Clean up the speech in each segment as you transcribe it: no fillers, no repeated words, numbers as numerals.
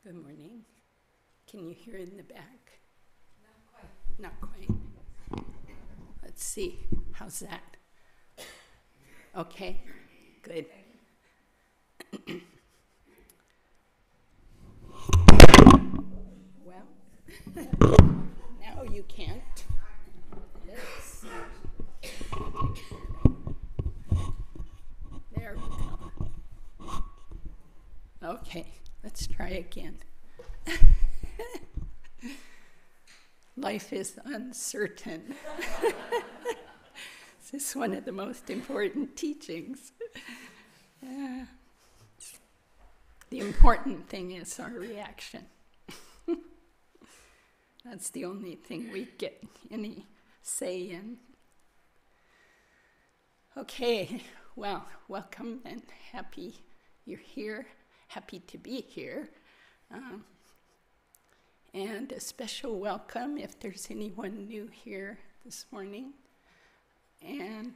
Good morning. Can you hear in the back? Not quite. Let's see. How's that? Okay, good. Well, now you can't. Let's see. There we go. Okay, let's try again. Life is uncertain. This is one of the most important teachings. The important thing is our reaction. That's the only thing we get any say in. Okay, well, welcome and happy you're here. Happy to be here. And a special welcome if there's anyone new here this morning. And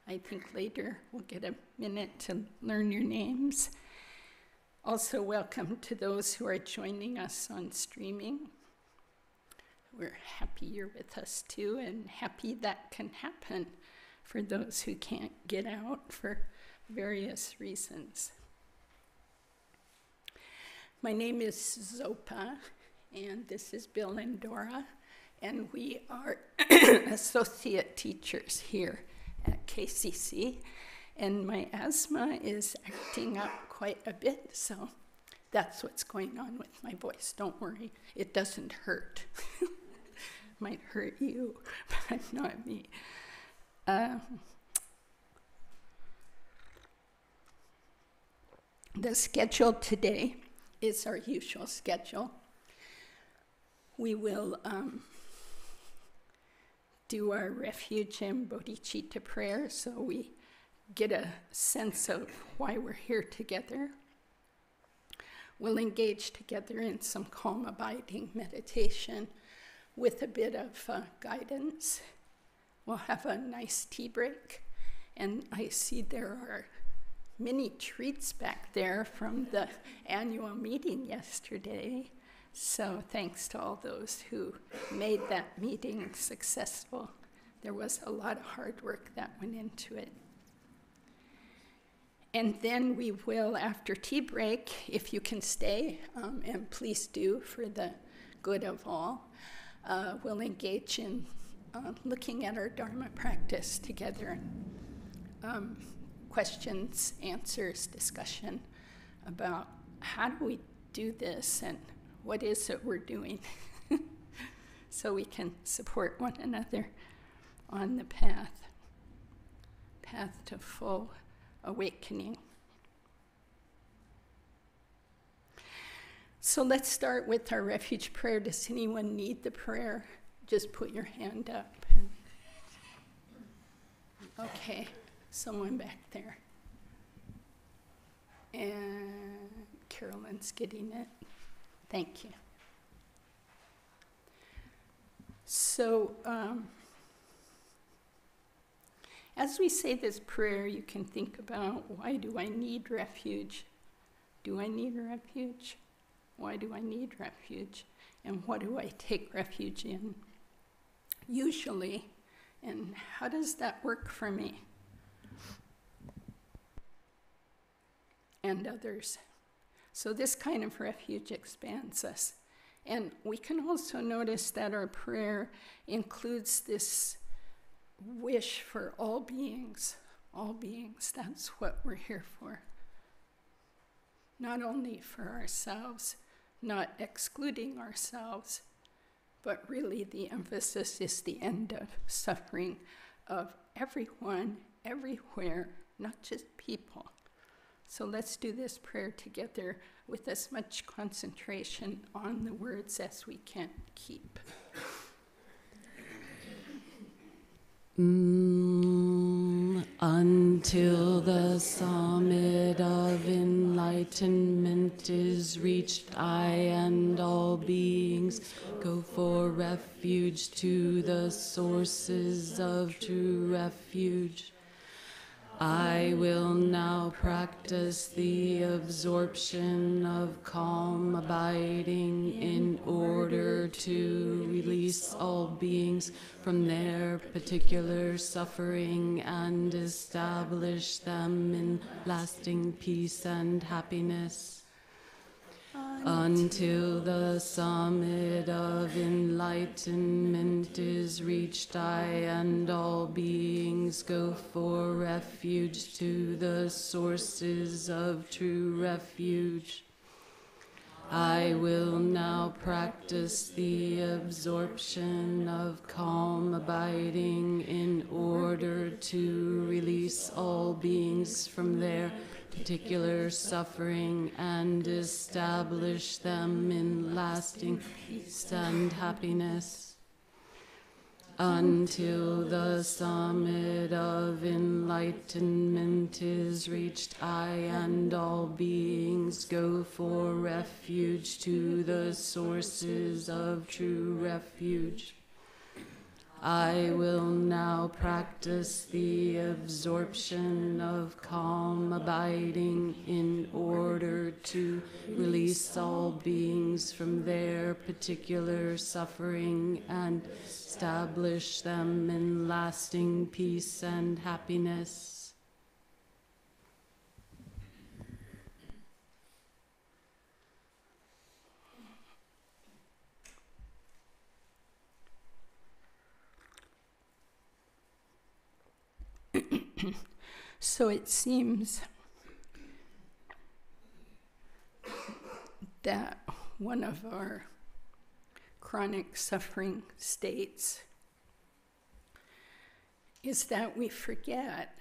I think later we'll get a minute to learn your names. Also welcome to those who are joining us on streaming. We're happy you're with us too, and happy that can happen for those who can't get out for various reasons. My name is Zopa, and this is Bill and Dora, and we are associate teachers here at KCC, and my asthma is acting up quite a bit, so that's what's going on with my voice. Don't worry, it doesn't hurt. Might hurt you, but not me. The schedule today is our usual schedule. We will do our refuge and bodhicitta prayer so we get a sense of why we're here together. We'll engage together in some calm abiding meditation with a bit of guidance. We'll have a nice tea break, and I see there are many treats back there from the annual meeting yesterday. So thanks to all those who made that meeting successful. There was a lot of hard work that went into it. And then we will, after tea break, if you can stay, and please do for the good of all, we'll engage in looking at our Dharma practice together. Questions, answers, discussion about how do we do this and what is it we're doing so we can support one another on the path to full awakening. So let's start with our refuge prayer. Does anyone need the prayer? Just put your hand up. Okay. Someone back there. And Carolyn's getting it. Thank you. So, as we say this prayer, you can think about, why do I need refuge? Do I need refuge? Why do I need refuge? And what do I take refuge in? Usually, and how does that work for me? And others. So this kind of refuge expands us. And we can also notice that our prayer includes this wish for all beings. All beings, that's what we're here for. Not only for ourselves, not excluding ourselves, but really the emphasis is the end of suffering of everyone, everywhere, not just people. So let's do this prayer together with as much concentration on the words as we can keep. Until the summit of enlightenment is reached, I and all beings go for refuge to the sources of true refuge. I will now practice the absorption of calm abiding in order to release all beings from their particular suffering and establish them in lasting peace and happiness. Until the summit of enlightenment is reached, I and all beings go for refuge to the sources of true refuge. I will now practice the absorption of calm abiding in order to release all beings from their particular suffering and establish them in lasting peace and happiness. Until the summit of enlightenment is reached, I and all beings go for refuge to the sources of true refuge. I will now practice the absorption of calm abiding in order to release all beings from their particular suffering and establish them in lasting peace and happiness. So it seems that one of our chronic suffering states is that we forget,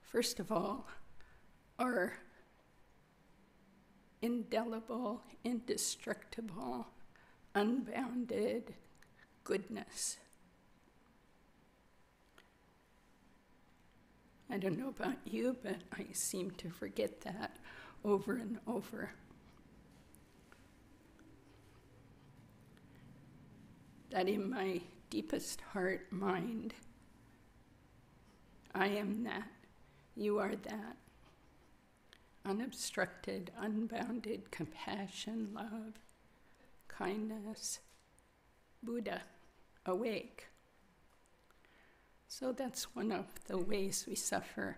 first of all, our indelible, indestructible, unbounded goodness. I don't know about you, but I seem to forget that over and over. That in my deepest heart mind, I am that, you are that. Unobstructed, unbounded compassion, love, kindness, Buddha, awake. So that's one of the ways we suffer.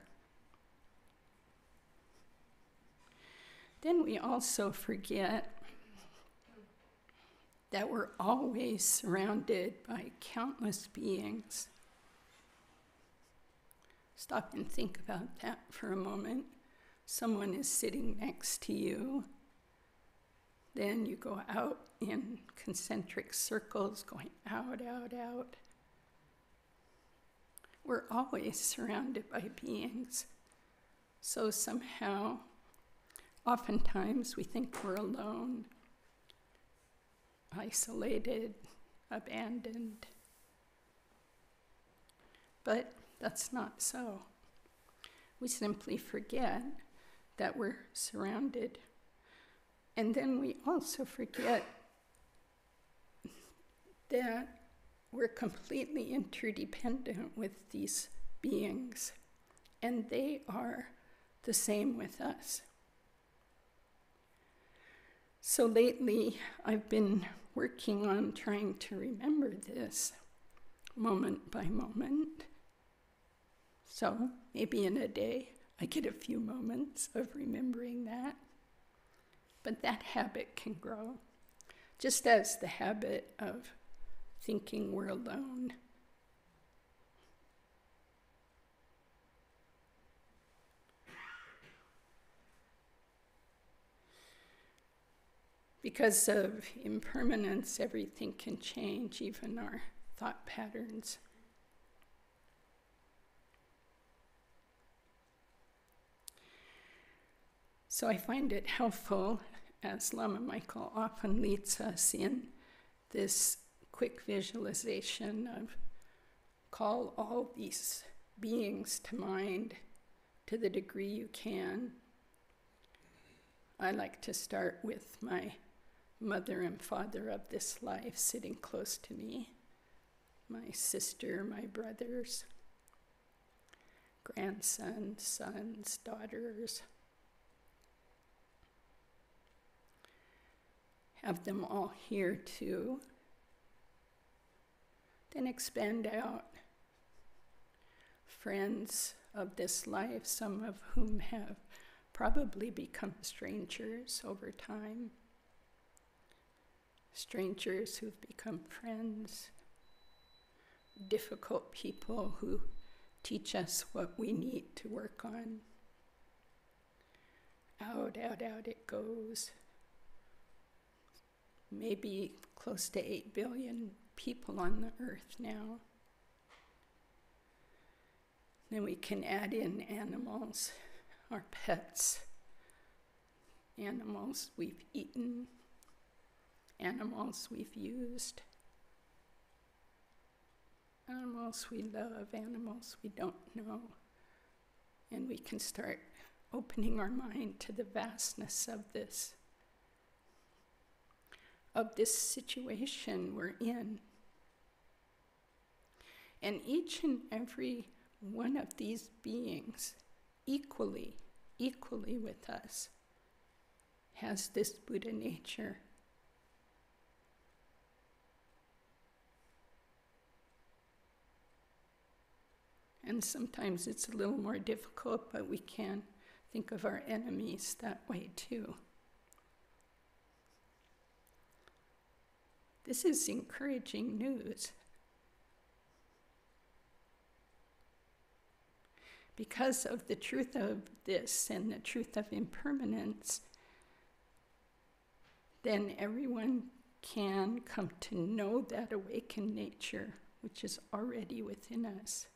Then we also forget that we're always surrounded by countless beings. Stop and think about that for a moment. Someone is sitting next to you. Then you go out in concentric circles, going out, out, out. We're always surrounded by beings. So somehow, oftentimes we think we're alone, isolated, abandoned. But that's not so. We simply forget that we're surrounded. And then we also forget that we're completely interdependent with these beings, and they are the same with us. So lately, I've been working on trying to remember this moment by moment. So maybe in a day, I get a few moments of remembering that. But that habit can grow, just as the habit of thinking we're alone. Because of impermanence, everything can change, even our thought patterns. So I find it helpful, as Lama Michael often leads us in this quick visualization of call all these beings to mind to the degree you can. I like to start with my mother and father of this life sitting close to me. my sister, my brothers, grandsons, sons, daughters. Have them all here too. Then expand out. Friends of this life, some of whom have probably become strangers over time. Strangers who've become friends. Difficult people who teach us what we need to work on. Out, out, out it goes. Maybe close to 8 billion people on the earth now. Then we can add in animals, our pets, animals we've eaten, animals we've used, animals we love, animals we don't know. And we can start opening our mind to the vastness of this situation we're in. And each and every one of these beings, equally with us, has this Buddha nature. And sometimes it's a little more difficult, but we can think of our enemies that way too. This is encouraging news. Because of the truth of this and the truth of impermanence, then everyone can come to know that awakened nature, which is already within us.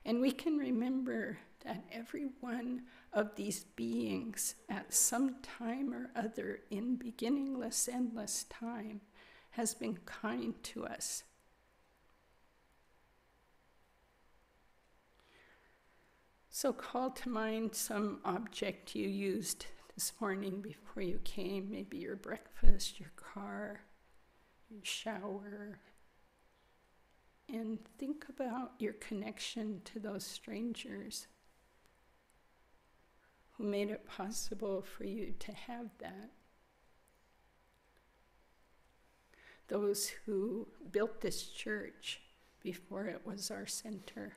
And we can remember that every one of these beings at some time or other in beginningless, endless time has been kind to us. So call to mind some object you used this morning before you came, maybe your breakfast, your car, your shower, and think about your connection to those strangers who made it possible for you to have that. Those who built this church before it was our center.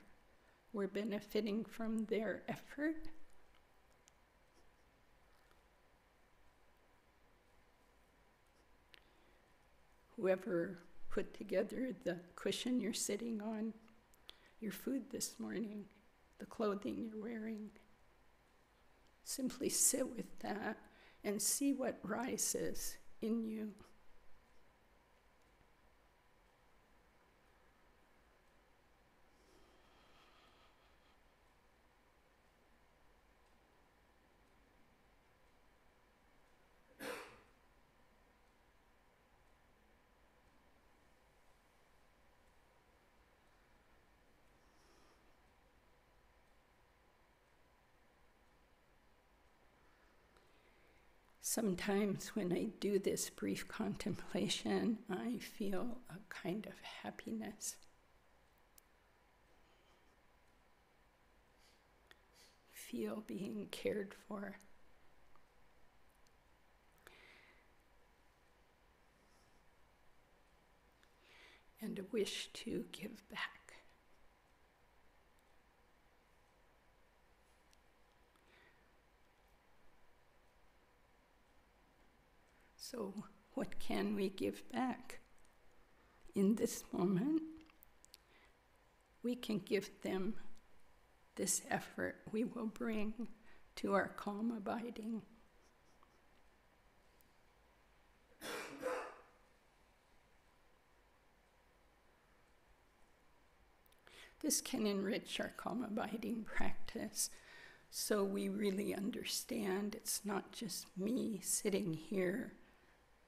We're benefiting from their effort. Whoever put together the cushion you're sitting on, your food this morning, the clothing you're wearing, simply sit with that and see what rises in you. Sometimes when I do this brief contemplation, I feel a kind of happiness. Feel being cared for. And a wish to give back. So what can we give back? In this moment, we can give them this effort we will bring to our calm abiding. This can enrich our calm abiding practice, so we really understand it's not just me sitting here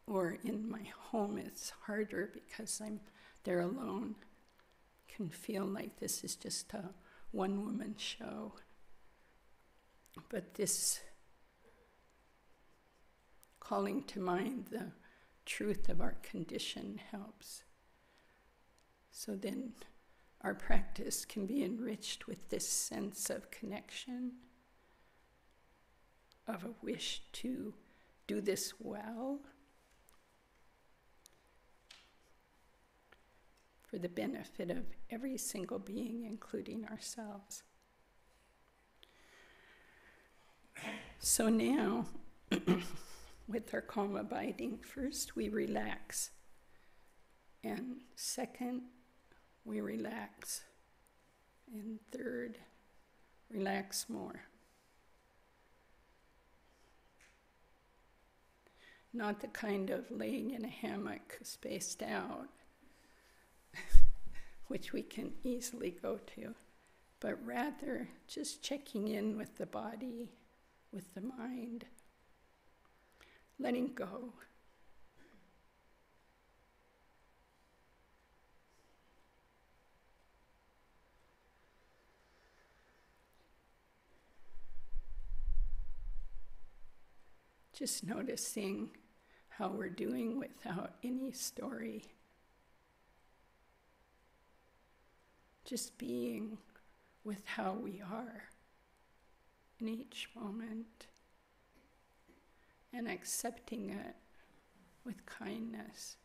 or in my home. It's harder because I'm there alone. Can feel like this is just a one-woman show. But this calling to mind the truth of our condition helps. So then our practice can be enriched with this sense of connection, of a wish to do this well for the benefit of every single being, including ourselves. So now, with our calm abiding, first we relax, and second, we relax, and third, relax more. Not the kind of laying in a hammock spaced out, which we can easily go to, but rather just checking in with the body, with the mind, letting go. Just noticing how we're doing without any story. Just being with how we are in each moment and accepting it with kindness.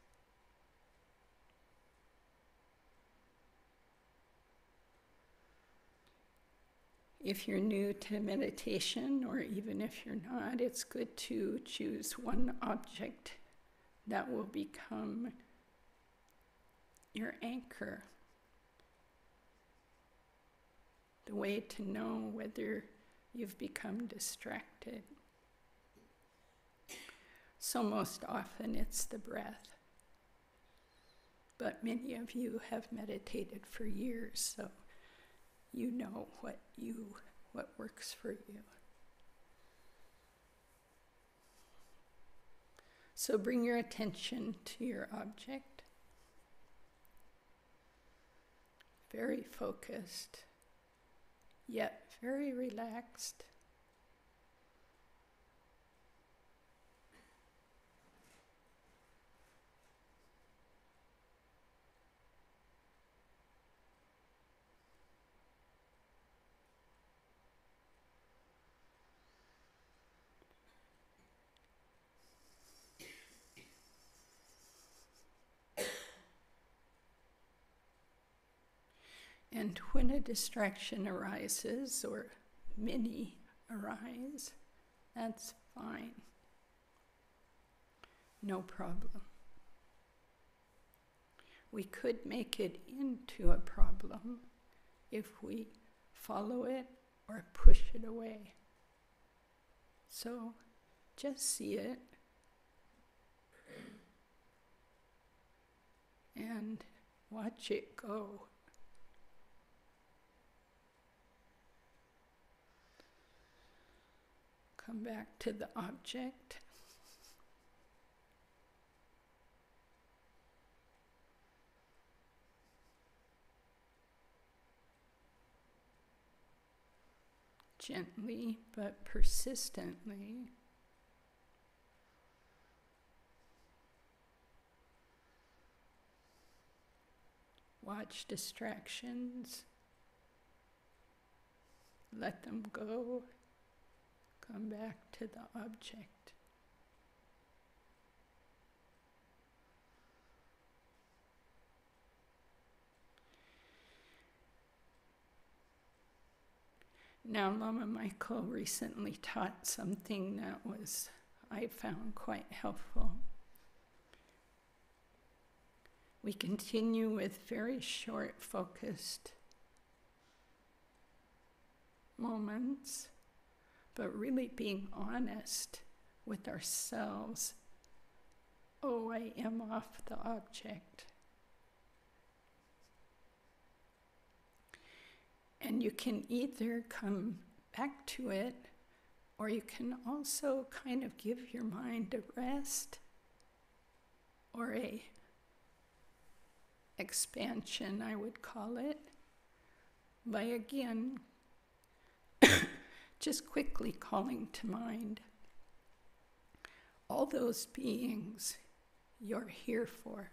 If you're new to meditation, or even if you're not, it's good to choose one object that will become your anchor. The way to know whether you've become distracted. So most often it's the breath. But many of you have meditated for years, so you know what works for you. So bring your attention to your object. Very focused, yet very relaxed. And when a distraction arises, or many arise, that's fine. No problem. We could make it into a problem if we follow it or push it away. So just see it and watch it go. Come back to the object. Gently but persistently. Watch distractions. Let them go. Come back to the object. Now, Lama Michael recently taught something that I found quite helpful. We continue with very short, focused moments, but really being honest with ourselves. Oh, I am off the object. And you can either come back to it, or you can also kind of give your mind a rest or a expansion, I would call it, by again just quickly calling to mind all those beings you're here for.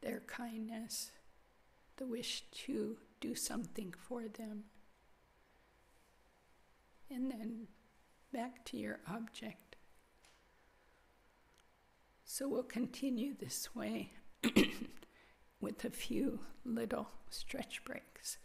their kindness, the wish to do something for them. And then back to your object. So we'll continue this way with a few little stretch breaks.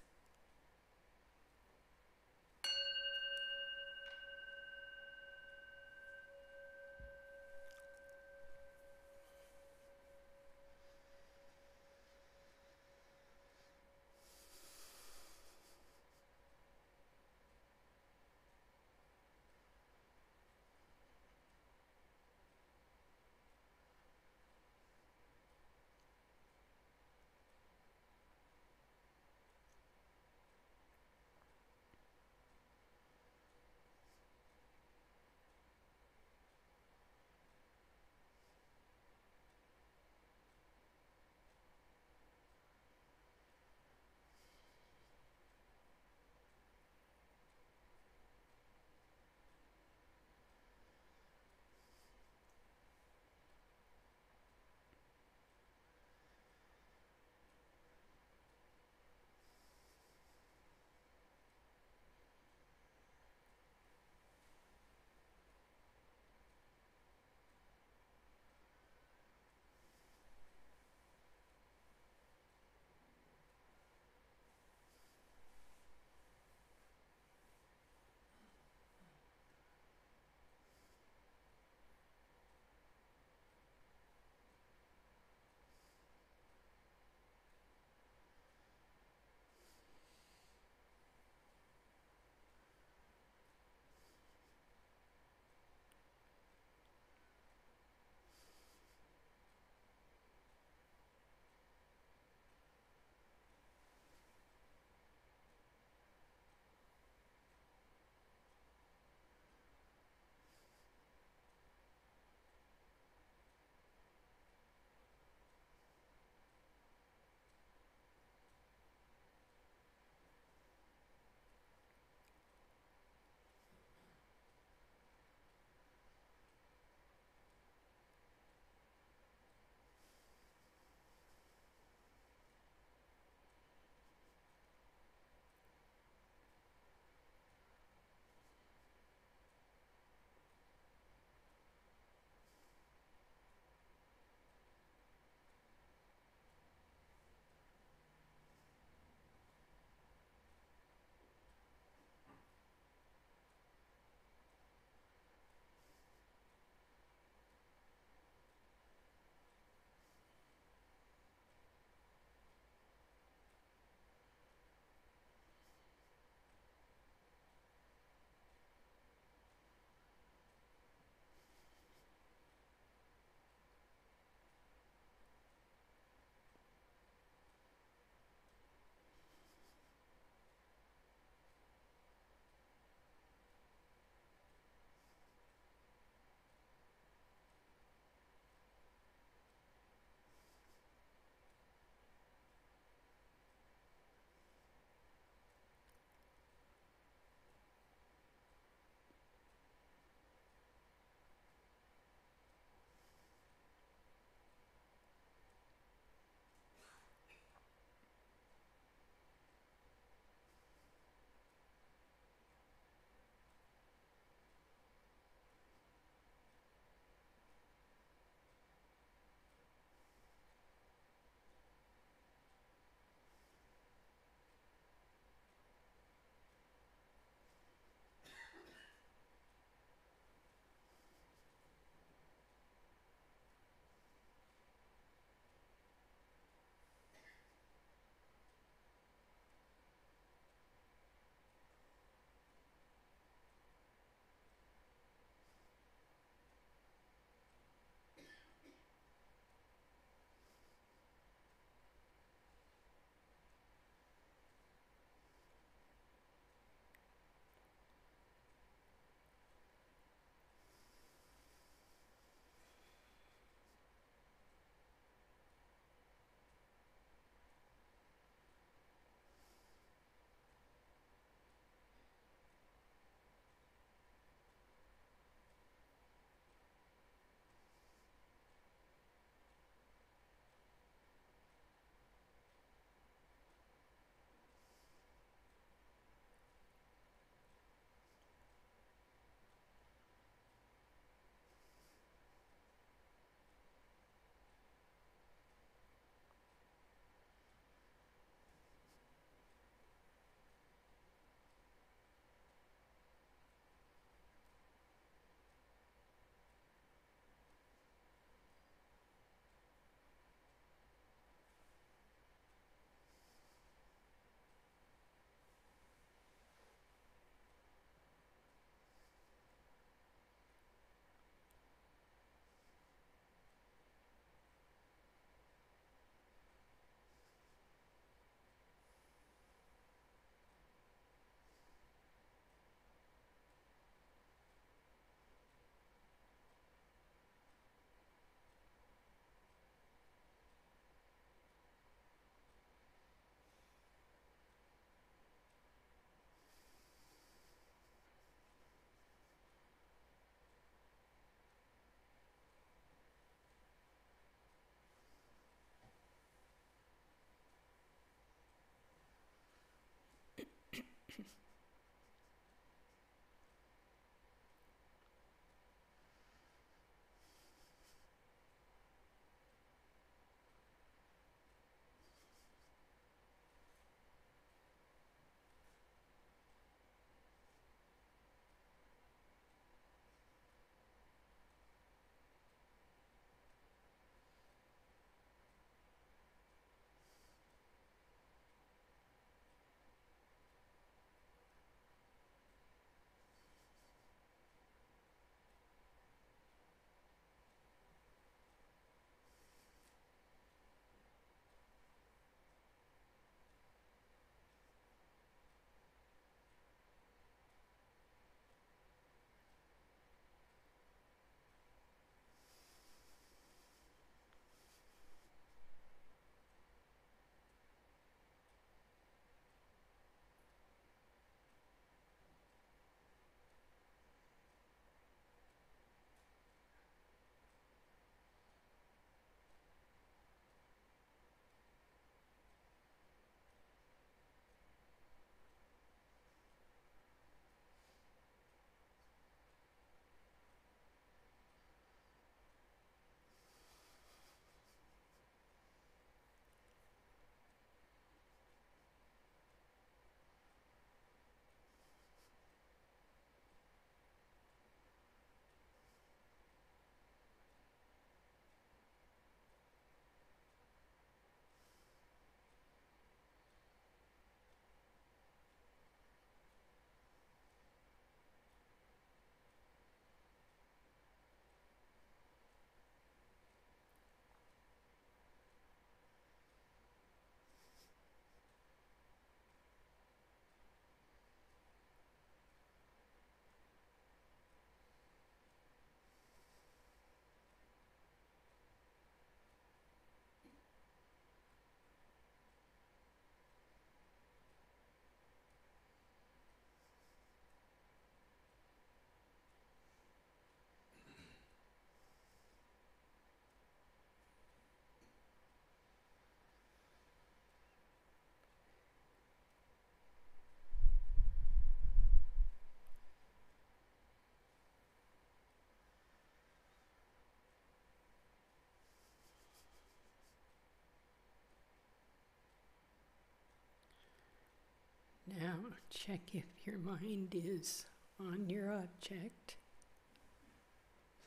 check if your mind is on your object.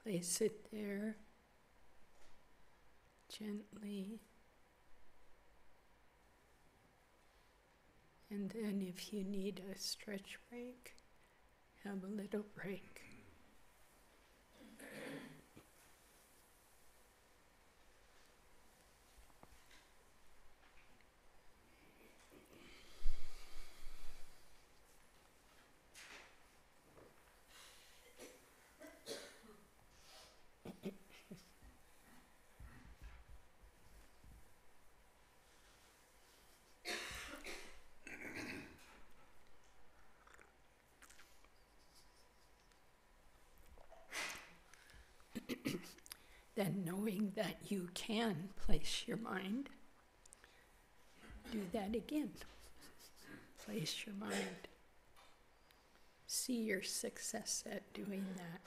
Place it there gently. And then if you need a stretch break, have a little break. Then knowing that you can place your mind, do that again. Place your mind. See your success at doing that.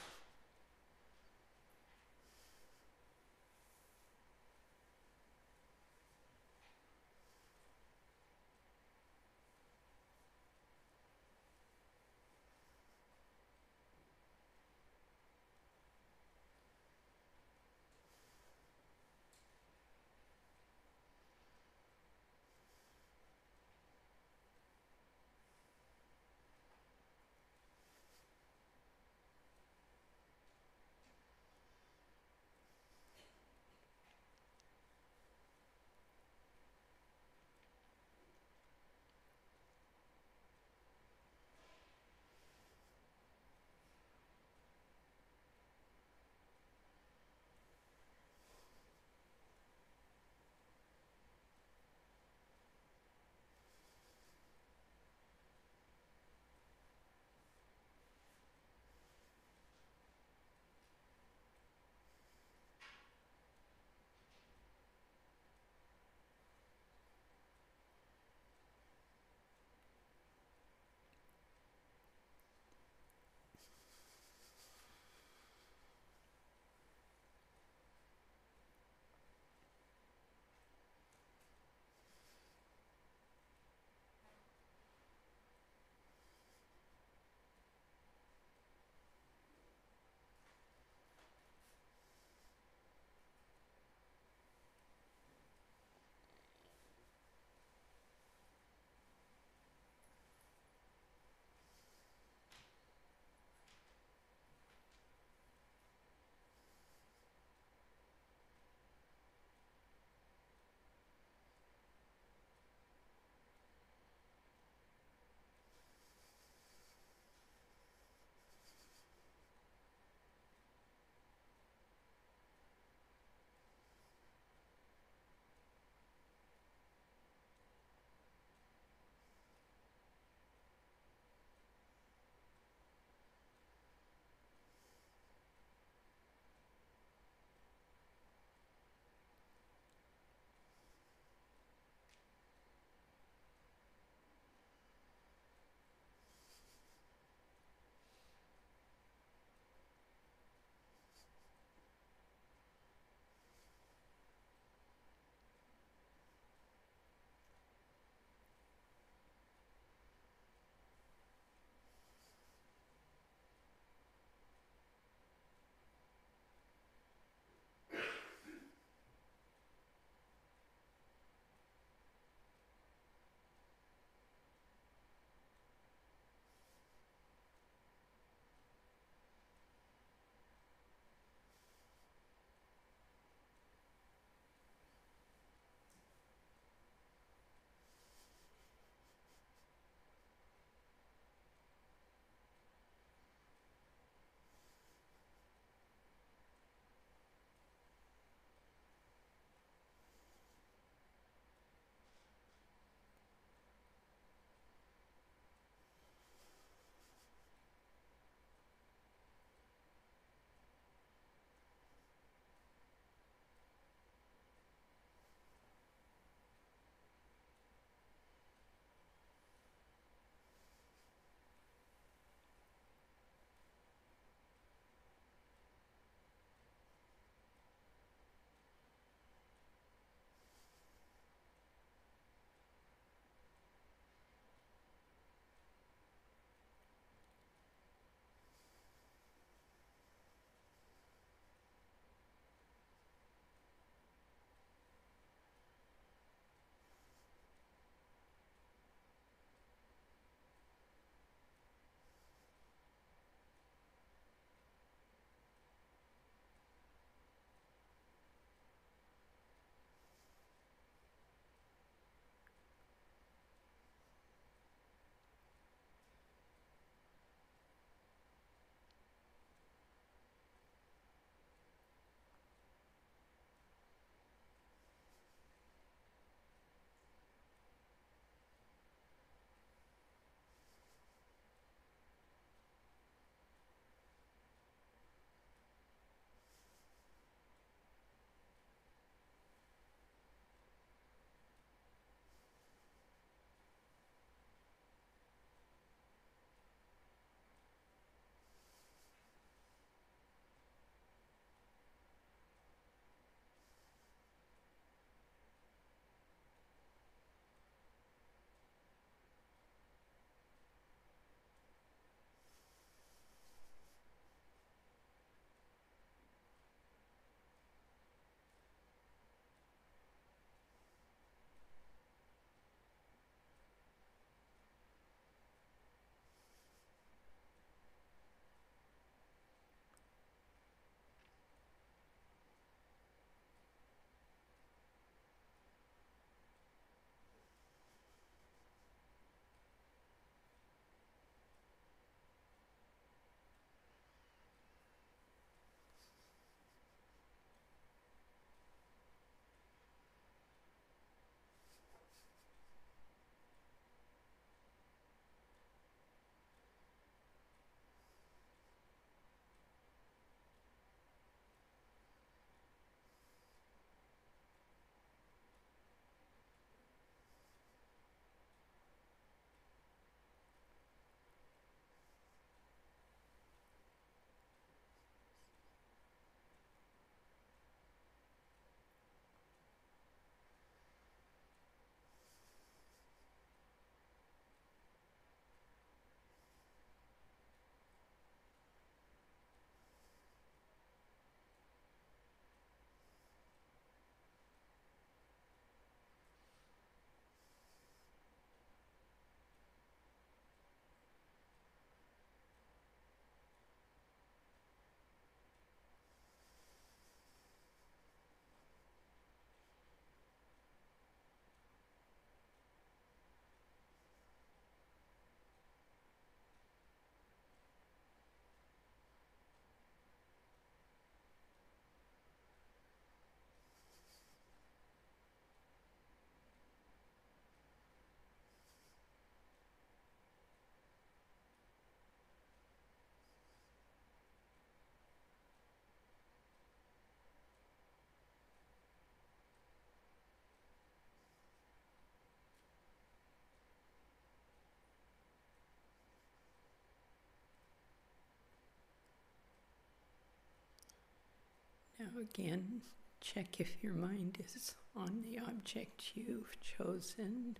Now again, check if your mind is on the object you've chosen.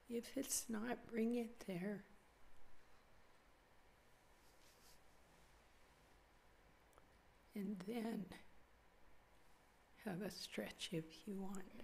If it's not, bring it there. And then have a stretch if you want.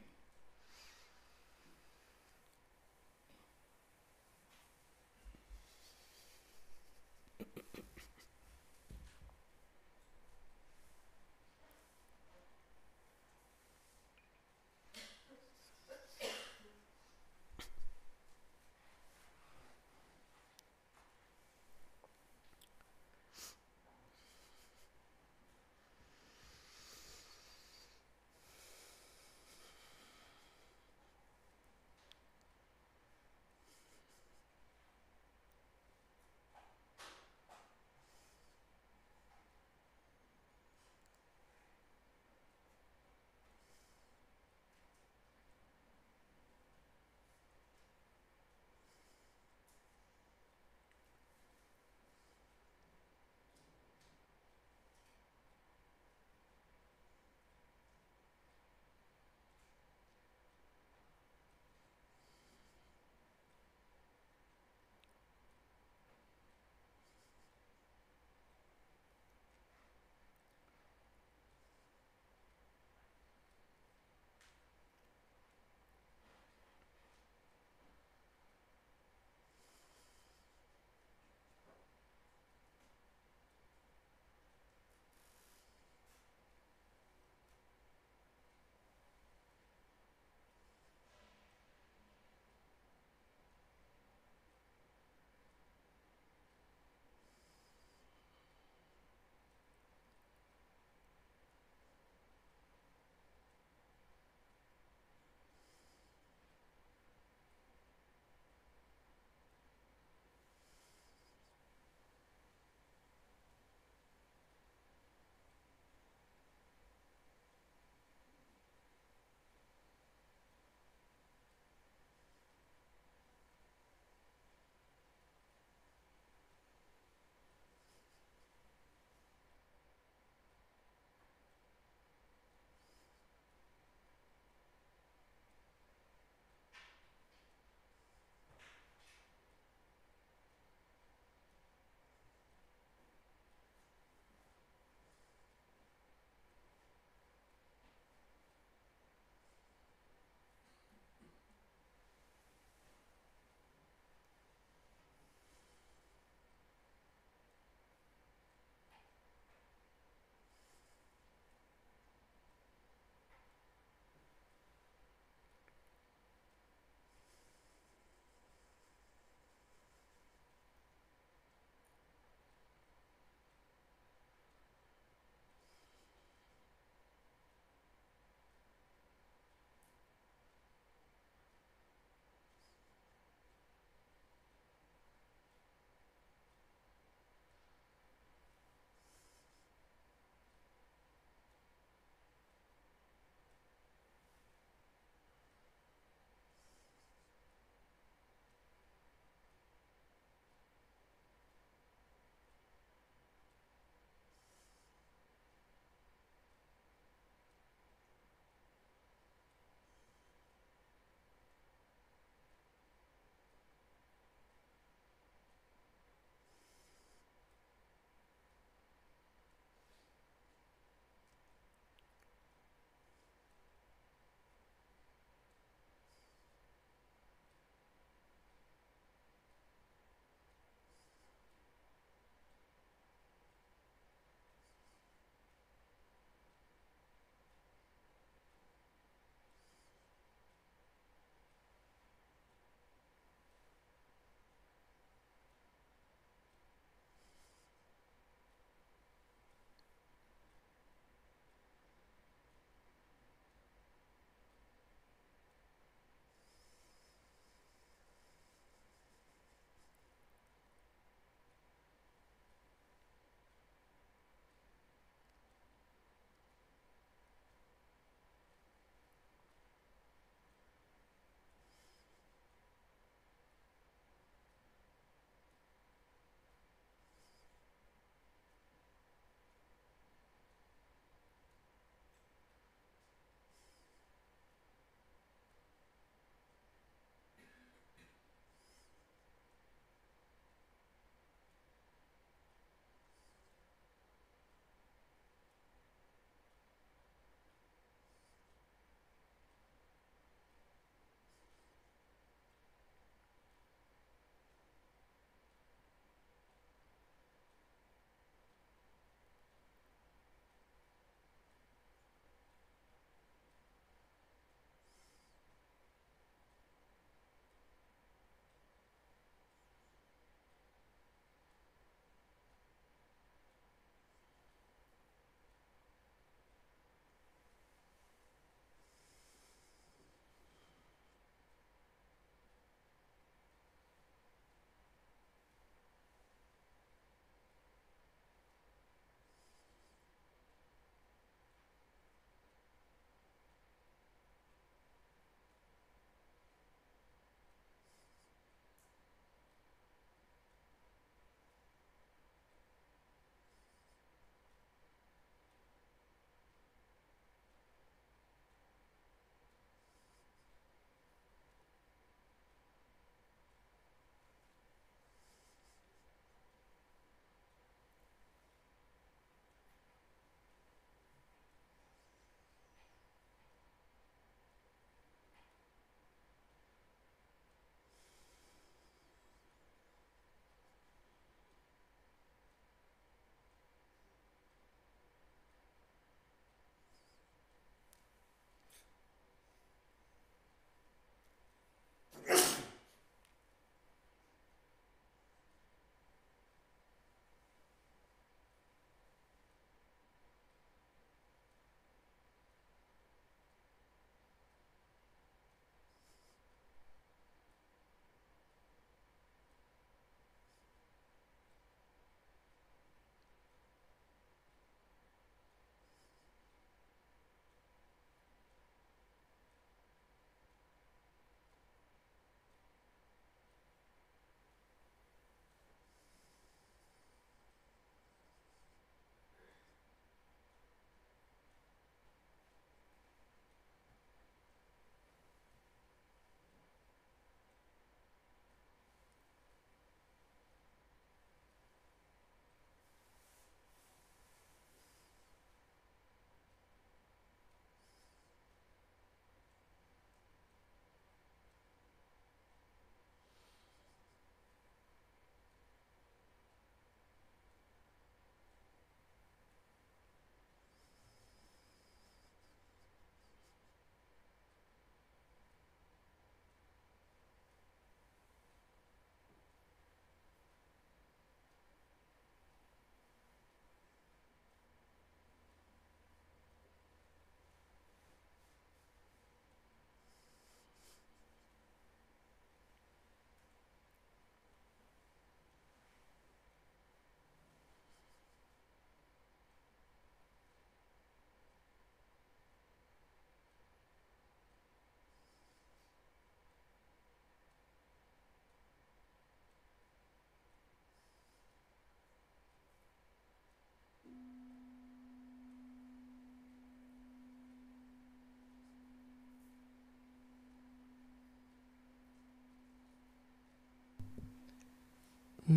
By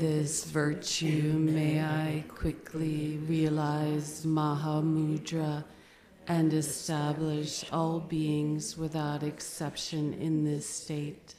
this virtue may I quickly realize Mahamudra and establish all beings without exception in this state.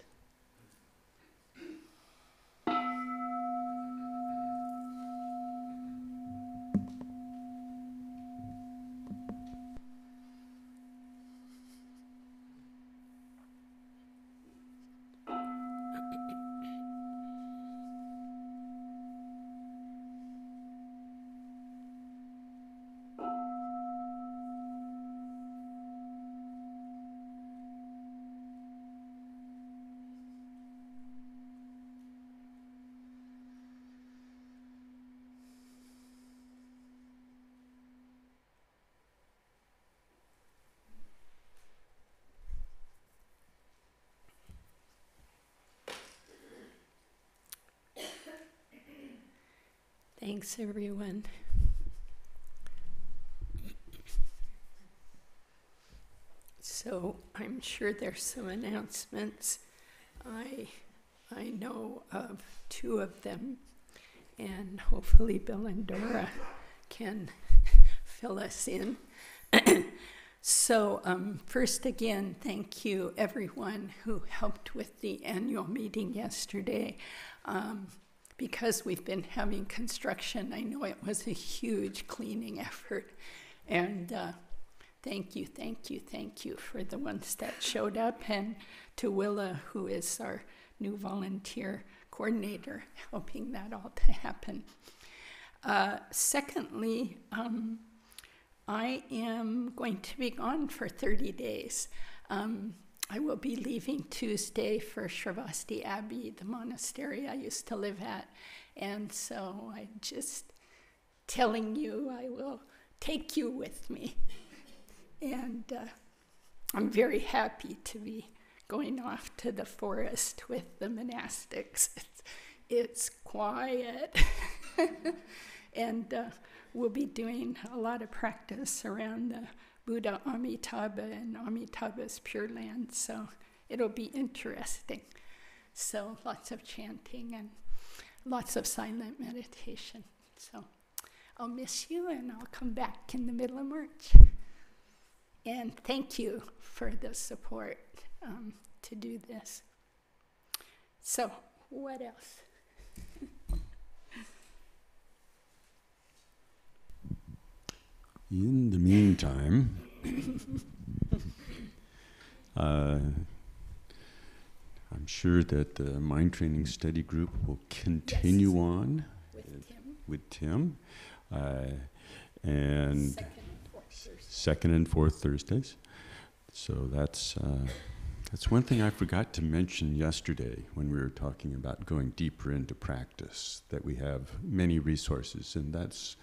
Thanks, everyone. So I'm sure there's some announcements. I know of two of them, and hopefully Bill and Dora can fill us in. So first again, thank you everyone who helped with the annual meeting yesterday. Because we've been having construction, I know it was a huge cleaning effort. And thank you for the ones that showed up, and to Willa, who is our new volunteer coordinator, helping that all to happen. Secondly, I am going to be gone for 30 days. I will be leaving Tuesday for Shravasti Abbey, the monastery I used to live at. And so I'm just telling you I will take you with me. And I'm very happy to be going off to the forest with the monastics. It's quiet. And we'll be doing a lot of practice around the Buddha Amitabha and Amitabha's Pure Land, so it'll be interesting. So lots of chanting and lots of silent meditation. So I'll miss you, and I'll come back in the middle of March. And thank you for the support to do this. So what else? In the meantime, I'm sure that the Mind Training Study Group will continue on with Tim. And second and fourth Thursdays. So that's one thing I forgot to mention yesterday when we were talking about going deeper into practice, that we have many resources, and that's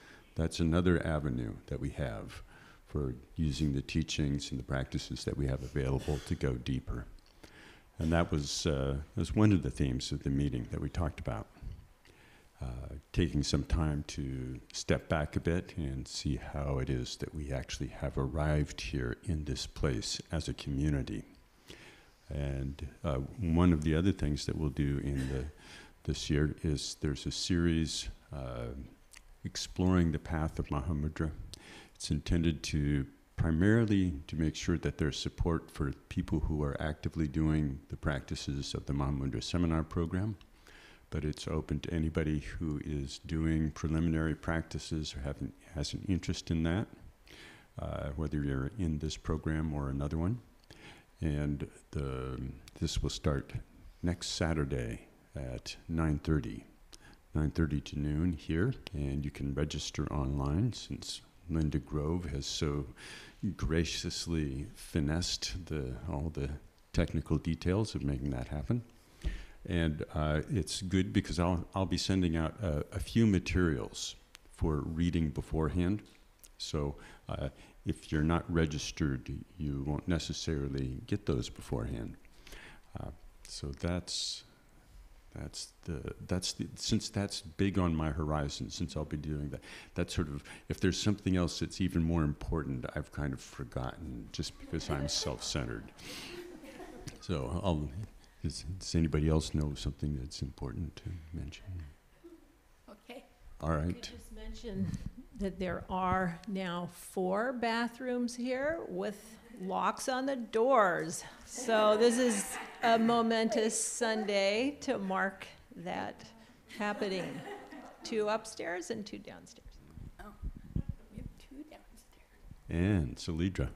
another avenue that we have for using the teachings and the practices that we have available to go deeper. And that was one of the themes of the meeting that we talked about. Taking some time to step back a bit and see how it is that we actually have arrived here in this place as a community. And one of the other things that we'll do in this year is there's a series exploring the path of Mahamudra. It's intended to primarily to make sure that there's support for people who are actively doing the practices of the Mahamudra seminar program, but it's open to anybody who is doing preliminary practices or has an interest in that, whether you're in this program or another one. And this will start next Saturday at 9:30 to noon here, and you can register online since Linda Grove has so graciously finessed all the technical details of making that happen. And it's good because I'll be sending out a few materials for reading beforehand. So if you're not registered, you won't necessarily get those beforehand. So since that's big on my horizon, since I'll be doing that, that's sort of, if there's something else that's even more important, I've kind of forgotten just because I'm self-centered. So Does anybody else know something that's important to mention? Okay. All I right. just mention that there are now 4 bathrooms here with locks on the doors. So this is a momentous Sunday to mark that happening. 2 upstairs and 2 downstairs. Oh, we have 2 downstairs. And Salidra.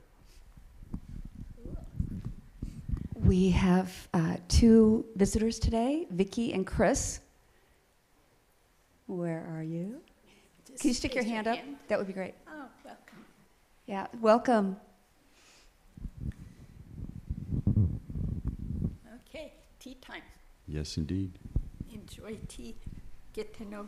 We have 2 visitors today, Vicky and Chris. Where are you? Just Can you stick your raise hand up? That would be great. Oh, welcome. Yeah, welcome. Okay, tea time. Yes, indeed. Enjoy tea. Get to know